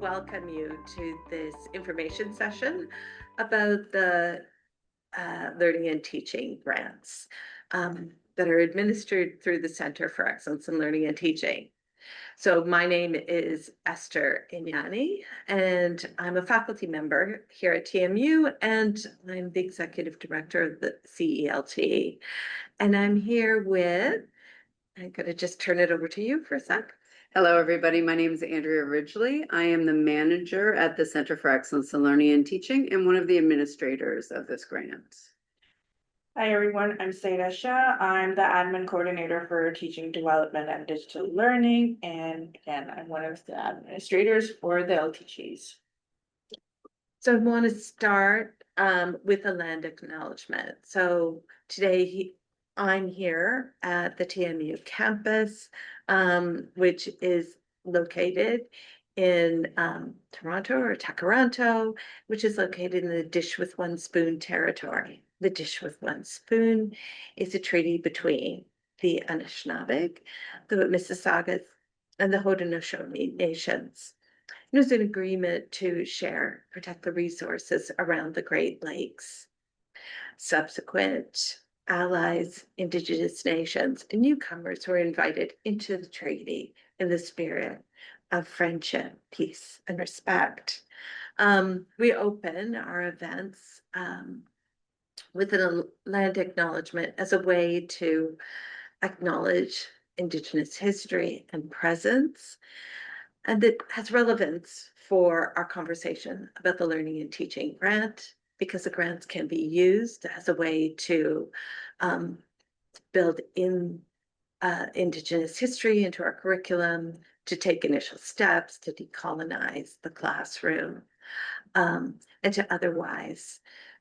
welcome you to this information session about the learning and teaching grants that are administered through the Center for Excellence in Learning and Teaching. So my name is Esther Ignagni, and I'm a faculty member here at TMU, and I'm the executive director of the CELT. And I'm here with, I'm going to just turn it over to you for a sec. Hello, everybody. My name is Andrea Ridgley. I am the manager at the Center for Excellence in Learning and Teaching and one of the administrators of this grant. Hi, everyone. I'm Syeda Shah. I'm the admin coordinator for teaching development and digital learning. And again, I'm one of the administrators for the LTGs. So I want to start with a land acknowledgement. So today I'm here at the TMU campus, which is located in Toronto or Takaranto, which is located in the Dish with One Spoon territory. The Dish with One Spoon is a treaty between the Anishinaabe, the Mississaugas, and the Haudenosaunee nations. It was an agreement to protect the resources around the Great Lakes. Subsequent allies, Indigenous nations, and newcomers were invited into the treaty in the spirit of friendship, peace, and respect. We open our events with a land acknowledgement as a way to acknowledge Indigenous history and presence, and it has relevance for our conversation about the Learning and Teaching grant, because the grants can be used as a way to build in Indigenous history into our curriculum, to take initial steps to decolonize the classroom, and to otherwise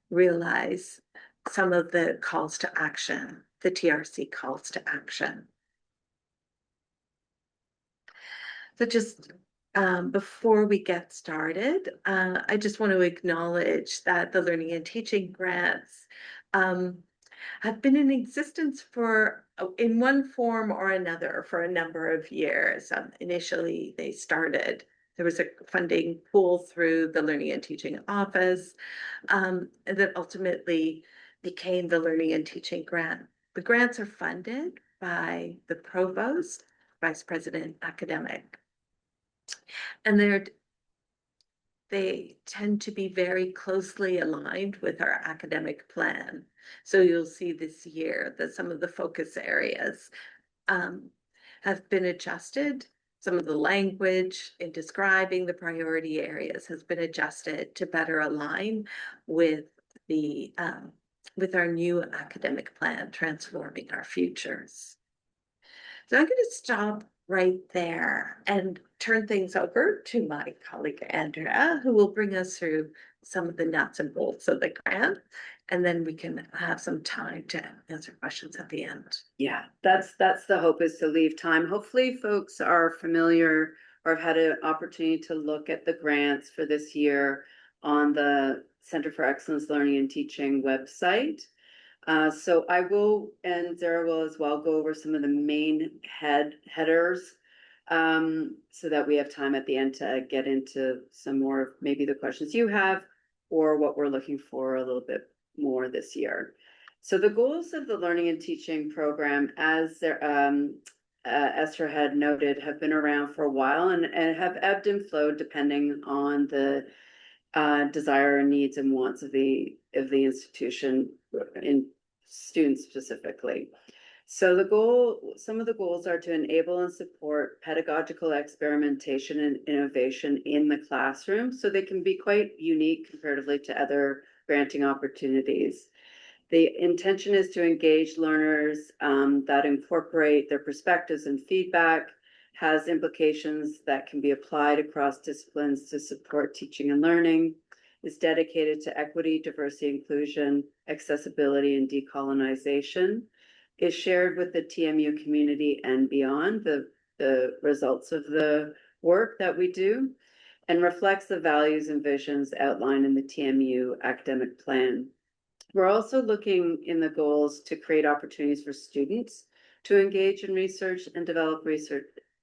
realize some of the calls to action, the TRC calls to action. So just before we get started, I just want to acknowledge that the Learning and Teaching grants have been in existence in one form or another for a number of years. Initially, there was a funding pool through the Learning and Teaching Office, and that ultimately became the Learning and Teaching grant. The grants are funded by the provost, vice president, academic. And they tend to be very closely aligned with our academic plan. So you'll see this year that some of the focus areas have been adjusted. Some of the language in describing the priority areas has been adjusted to better align with with our new academic plan, Transforming Our Futures. So I'm going to stop right there and turn things over to my colleague, Andrea, who will bring us through some of the nuts and bolts of the grant, and then we can have some time to answer questions at the end. Yeah, that's the hope, is to leave time. Hopefully folks are familiar or have had an opportunity to look at the grants for this year on the Center for Excellence Learning and Teaching website. So I will, and Zehra will as well, go over some of the main headers so that we have time at the end to get into some more, maybe the questions you have or what we're looking for a little bit more this year. So the goals of the Learning and Teaching program, as Esther had noted, have been around for a while and have ebbed and flowed depending on the desire and needs and wants of the institution in students specifically. So some of the goals are to enable and support pedagogical experimentation and innovation in the classroom, so they can be quite unique comparatively to other granting opportunities. The intention is to engage learners that incorporate their perspectives and feedback, has implications that can be applied across disciplines to support teaching and learning, is dedicated to equity, diversity, inclusion, accessibility, and decolonization, is shared with the TMU community and beyond, the results of the work that we do, and reflects the values and visions outlined in the TMU academic plan. We're also looking in the goals to create opportunities for students to engage in research and develop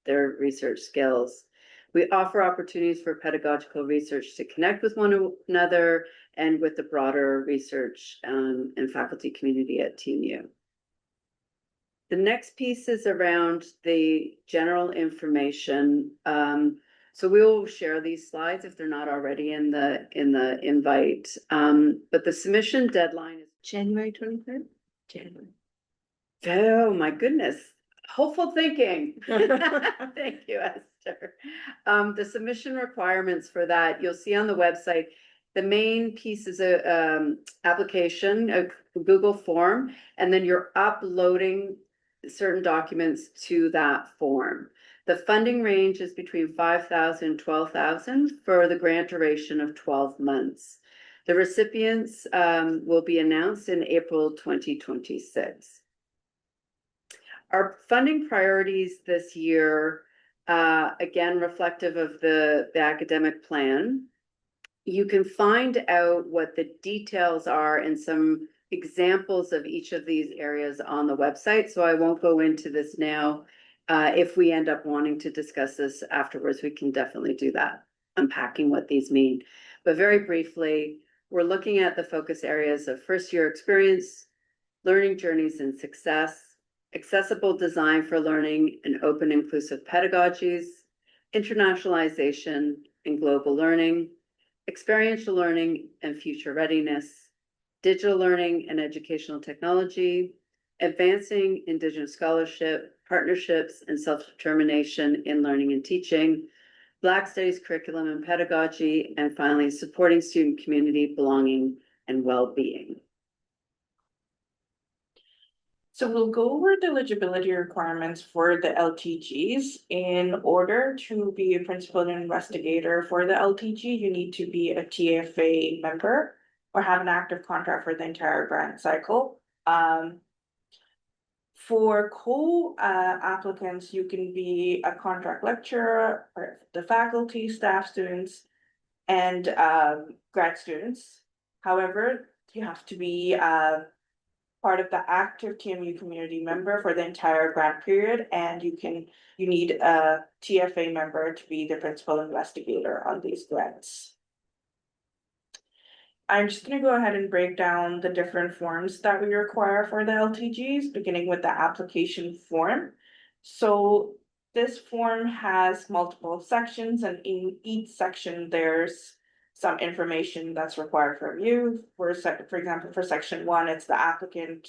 their research skills. We offer opportunities for pedagogical research to connect with one another and with the broader research and faculty community at TMU. The next piece is around the general information. So we will share these slides if they're not already in the invite. But the submission deadline is January 23rd? January. oh my goodness, hopeful thinking. Thank you, Esther. The submission requirements for that, you'll see on the website. The main piece is a application, a Google form, and then you're uploading certain documents to that form. The funding range is between $5,000 and $12,000 for the grant duration of 12 months. The recipients will be announced in April 2026. Our funding priorities this year, again, reflective of the academic plan. You can find out what the details are and some examples of each of these areas on the website. So I won't go into this now. If we end up wanting to discuss this afterwards, we can definitely do that, unpacking what these mean. But very briefly, we're looking at the focus areas of first year experience, learning journeys and success, accessible design for learning and open inclusive pedagogies, internationalization and global learning, experiential learning and future readiness, digital learning and educational technology, advancing Indigenous scholarship, partnerships and self-determination in learning and teaching, Black Studies curriculum and pedagogy, and finally, supporting student community, belonging, and well-being. So we'll go over the eligibility requirements for the LTGs. In order to be a principal investigator for the LTG, you need to be a TFA member or have an active contract for the entire grant cycle. For co-applicants, you can be a contract lecturer or the faculty, staff, students, and grad students. However, you have to be part of the active TMU community member for the entire grant period, and you need a TFA member to be the principal investigator on these grants. I'm just gonna go ahead and break down the different forms that we require for the LTGs, beginning with the application form. So this form has multiple sections, and in each section, there's some information that's required from you. For example, for section 1, it's the applicant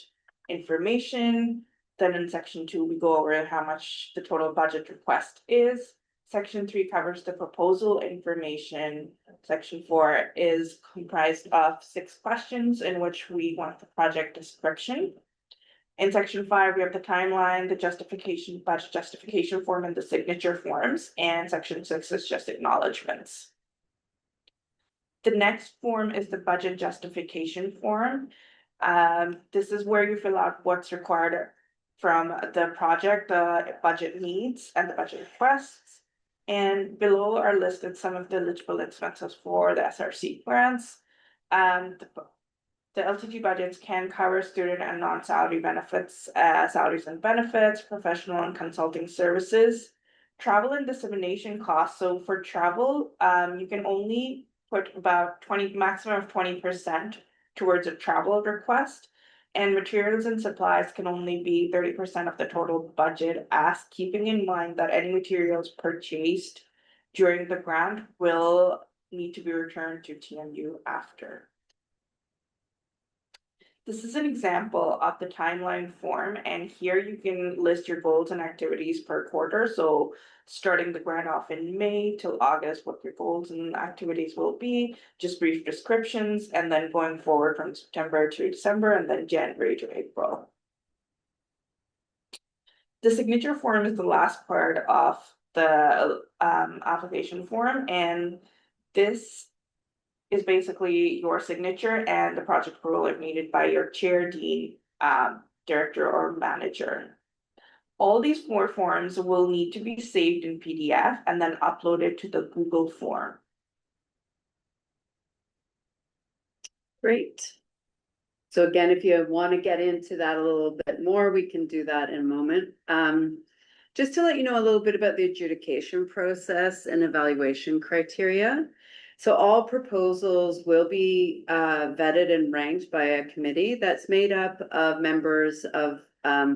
information. Then in section 2, we go over how much the total budget request is. Section 3 covers the proposal information. Section 4 is comprised of 6 questions in which we want the project description. In section 5, we have the timeline, the justification, budget justification form, and the signature forms. And section 6 is just acknowledgements. The next form is the budget justification form. This is where you fill out what's required from the project, the budget needs, and the budget requests. And below are listed some of the eligible expenses for the SRC grants. The LTG budgets can cover student and non-salary benefits, salaries and benefits, professional and consulting services, travel and dissemination costs. So for travel, you can only put about maximum of 20% towards a travel request, and materials and supplies can only be 30% of the total budget, as keeping in mind that any materials purchased during the grant will need to be returned to TMU after. This is an example of the timeline form, and here you can list your goals and activities per quarter. So starting the grant off in May till August, what your goals and activities will be, just brief descriptions, and then going forward from September to December, and then January to April. The signature form is the last part of the application form, and this is basically your signature and the project approval if needed by your chair, dean, director, or manager. All these 4 forms will need to be saved in PDF and then uploaded to the Google form. Great. So again, if you want to get into that a little bit more, we can do that in a moment. Just to let you know a little bit about the adjudication process and evaluation criteria. So all proposals will be vetted and ranked by a committee that's made up of members of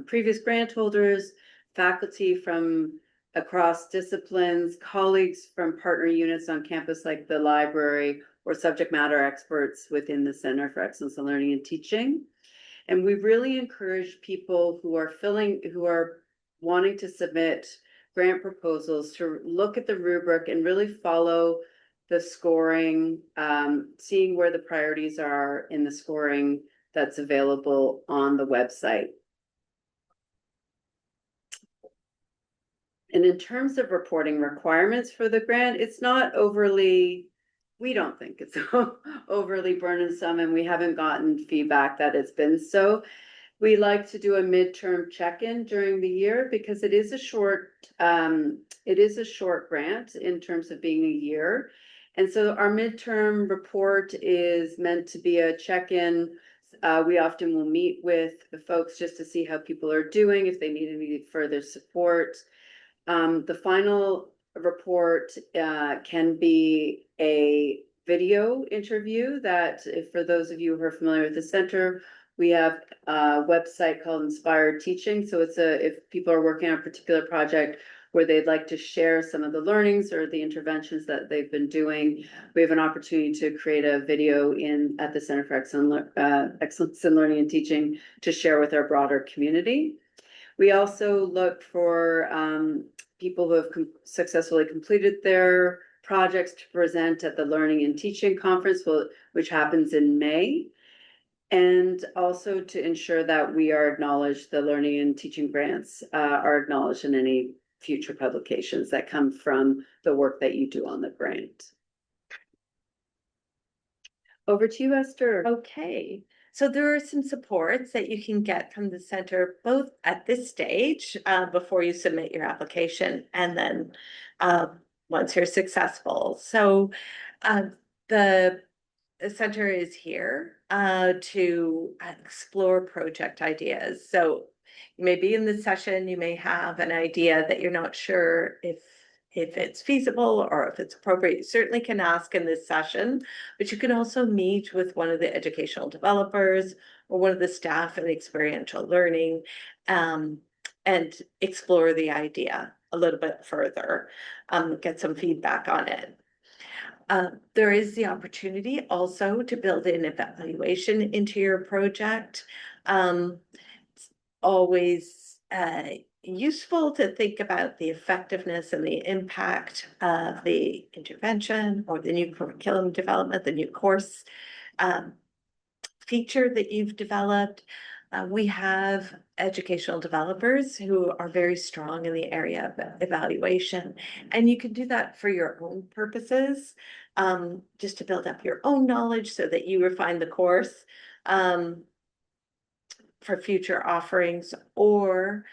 previous grant holders, faculty from across disciplines, colleagues from partner units on campus like the library, or subject matter experts within the Center for Excellence in Learning and Teaching. And we really encourage people who are wanting to submit grant proposals to look at the rubric and really follow the scoring, seeing where the priorities are in the scoring that's available on the website. And in terms of reporting requirements for the grant, it's not overly, we don't think it's overly burdensome, and we haven't gotten feedback that it's been so. We like to do a midterm check-in during the year because it is a short grant in terms of being a year. And so our midterm report is meant to be a check-in. We often will meet with the folks just to see how people are doing, if they need any further support. The final report can be a video interview that, if for those of you who are familiar with the center, we have a website called Inspired Teaching. So it's if people are working on a particular project where they'd like to share some of the learnings or the interventions that they've been doing, we have an opportunity to create a video at the Center for Excellence in Learning and Teaching to share with our broader community. We also look for people who have successfully completed their projects to present at the Learning and Teaching Conference, which happens in May. And also to ensure that we are acknowledged, the learning and teaching grants are acknowledged in any future publications that come from the work that you do on the grant. Over to you, Esther. Okay, so there are some supports that you can get from the center, both at this stage, before you submit your application, and then once you're successful. So the center is here to explore project ideas. So you may be in the session, you may have an idea that you're not sure if it's feasible or if it's appropriate. You certainly can ask in this session, but you can also meet with one of the educational developers or one of the staff in experiential learning and explore the idea a little bit further, get some feedback on it. There is the opportunity also to build in evaluation into your project. It's always useful to think about the effectiveness and the impact of the intervention or the new curriculum development, the new course feature that you've developed. We have educational developers who are very strong in the area of evaluation, and you can do that for your own purposes, just to build up your own knowledge so that you refine the course for future offerings, or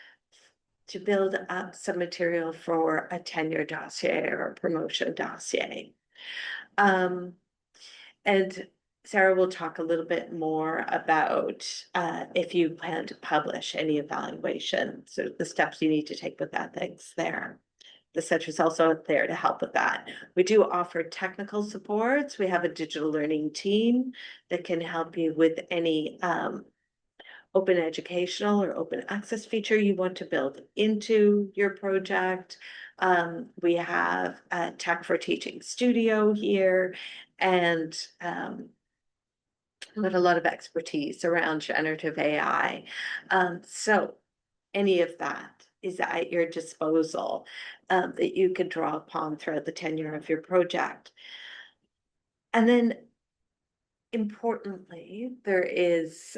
to build up some material for a tenure dossier or a promotion dossier. And Zehra will talk a little bit more about if you plan to publish any evaluation, so the steps you need to take with ethics there. The center is also there to help with that. We do offer technical supports. We have a digital learning team that can help you with any open educational or open access feature you want to build into your project. We have a Tech for Teaching studio here, and we have a lot of expertise around generative AI. So any of that is at your disposal that you can draw upon throughout the tenure of your project. And then importantly, there is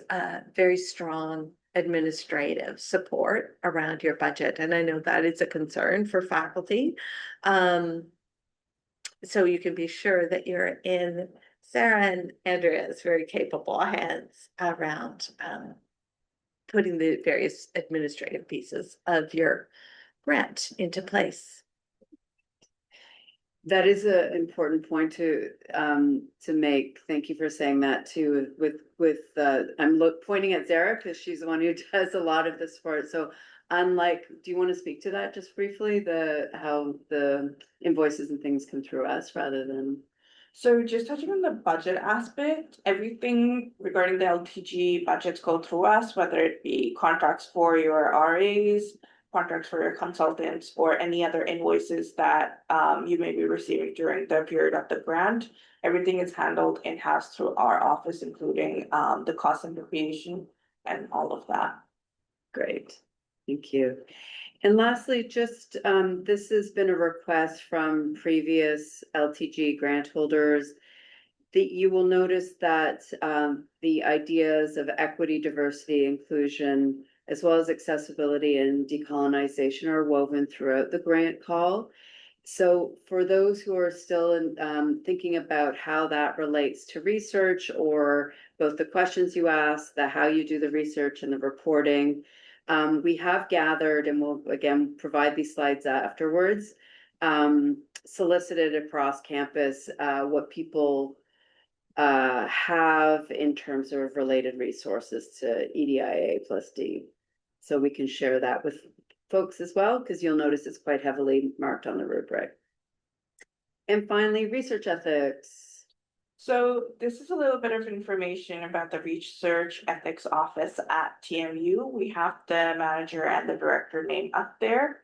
very strong administrative support around your budget. And I know that is a concern for faculty. So you can be sure that you're in Zehra and Andrea's very capable hands around putting the various administrative pieces of your grant into place. That is an important point to make. Thank you for saying that too. I'm pointing at Zehra because she's the one who does a lot of this for it. So unlike, do you want to speak to that just briefly? How the invoices and things come through us rather than. So just touching on the budget aspect, everything regarding the LTG budgets go through us, whether it be contracts for your RAs, contracts for your consultants, or any other invoices that you may be receiving during the period of the grant. Everything is handled in-house through our office, including the cost information and all of that. Great, thank you. And lastly, just this has been a request from previous LTG grant holders. That you will notice that the ideas of equity, diversity, inclusion, as well as accessibility and decolonization are woven throughout the grant call. So for those who are still thinking about how that relates to research, or both the questions you ask, how you do the research and the reporting, we have gathered, and we'll again provide these slides afterwards, solicited across campus what people have in terms of related resources to EDIA plus D. So we can share that with folks as well, because you'll notice it's quite heavily marked on the rubric. And finally, research ethics. So this is a little bit of information about the Research Ethics Office at TMU. We have the manager and the director name up there.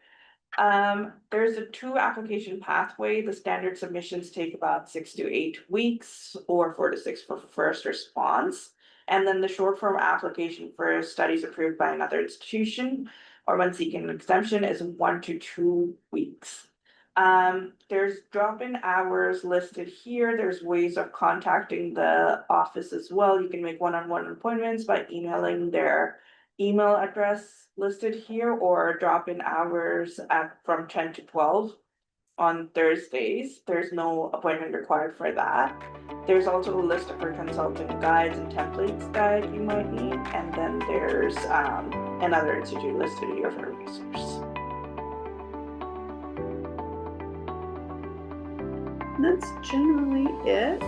There's a 2 application pathway. The standard submissions take about 6 to 8 weeks, or 4 to 6 for first response. And then the short form application for studies approved by another institution or when seeking an exemption is 1 to 2 weeks. There's drop-in hours listed here. There's ways of contacting the office as well. You can make one-on-one appointments by emailing their email address listed here, or drop-in hours from 10 to 12 on Thursdays. There's no appointment required for that. There's also a list of our consultant guides and templates that you might need, and then there's another institute listed here for a resource. That's generally it.